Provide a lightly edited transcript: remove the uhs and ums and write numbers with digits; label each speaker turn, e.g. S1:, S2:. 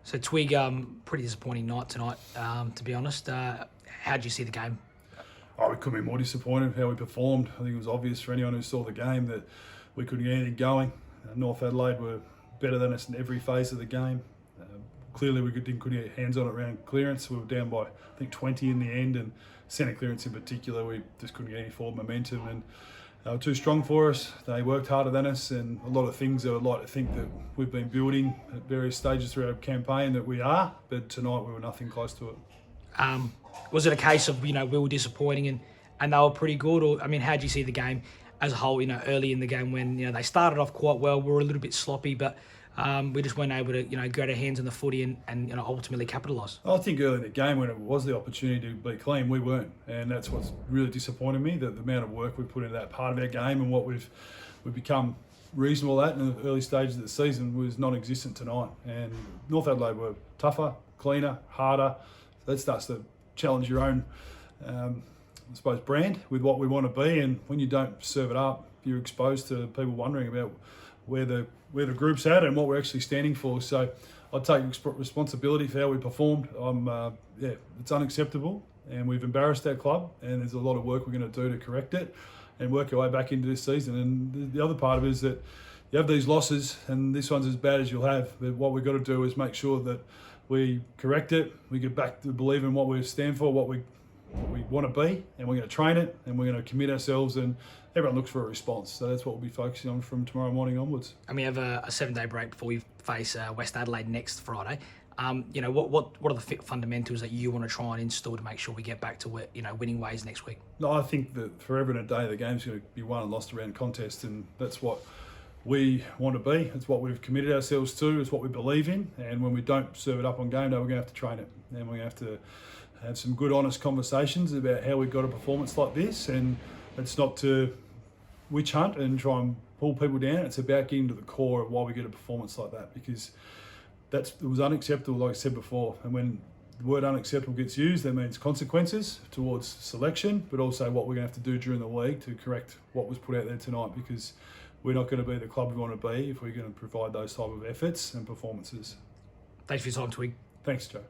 S1: So Twig, pretty disappointing night tonight, to be honest. How did you see the game?
S2: Oh, we couldn't be more disappointed with how we performed. I think it was obvious for anyone who saw the game that we couldn't get anything going. North Adelaide were better than us in every phase of the game. Clearly we couldn't get hands on it around clearance. We were down by, I think, 20 in the end, and centre clearance in particular, we just couldn't get any forward momentum, and they were too strong for us. They worked harder than us, and a lot of things I would like to think that we've been building at various stages through our campaign that we are, but tonight we were nothing close to it.
S1: Was it a case of, we were disappointing and they were pretty good? Or, how do you see the game as a whole, early in the game when, they started off quite well, we were a little bit sloppy, but we just weren't able to, get our hands on the footy and ultimately capitalise?
S2: I think early in the game when it was the opportunity to be clean, we weren't. And that's what's really disappointed me, that the amount of work we put into that part of our game and what we've become reasonable at in the early stages of the season was non-existent tonight. And North Adelaide were tougher, cleaner, harder. That starts to challenge your own, I suppose, brand with what we want to be. And when you don't serve it up, you're exposed to people wondering about where the group's at and what we're actually standing for. So I take responsibility for how we performed. It's unacceptable, and we've embarrassed our club, and there's a lot of work we're going to do to correct it and work our way back into this season. And the other part of it is that you have these losses, and this one's as bad as you'll have. But what we've got to do is make sure that we correct it, we get back to believe in what we stand for, what we want to be, and we're going to train it, and we're going to commit ourselves, and everyone looks for a response. So that's what we'll be focusing on from tomorrow morning onwards.
S1: And we have a 7-day break before we face West Adelaide next Friday. What are the fundamentals that you want to try and install to make sure we get back to winning ways next week?
S2: No, I think that forever and a day the game's going to be won and lost around contest, and that's what we want to be. It's what we've committed ourselves to. It's what we believe in. And when we don't serve it up on game day, we're going to have to train it, and we're going to have to have some good, honest conversations about how we got a performance like this. And it's not to witch hunt and try and pull people down. It's about getting to the core of why we get a performance like that, because it was unacceptable, like I said before. And when the word unacceptable gets used, that means consequences towards selection, but also what we're going to have to do during the week to correct what was put out there tonight, because we're not going to be the club we want to be if we're going to provide those type of efforts and performances.
S1: Thanks for your time, Twig.
S2: Thanks, Joe.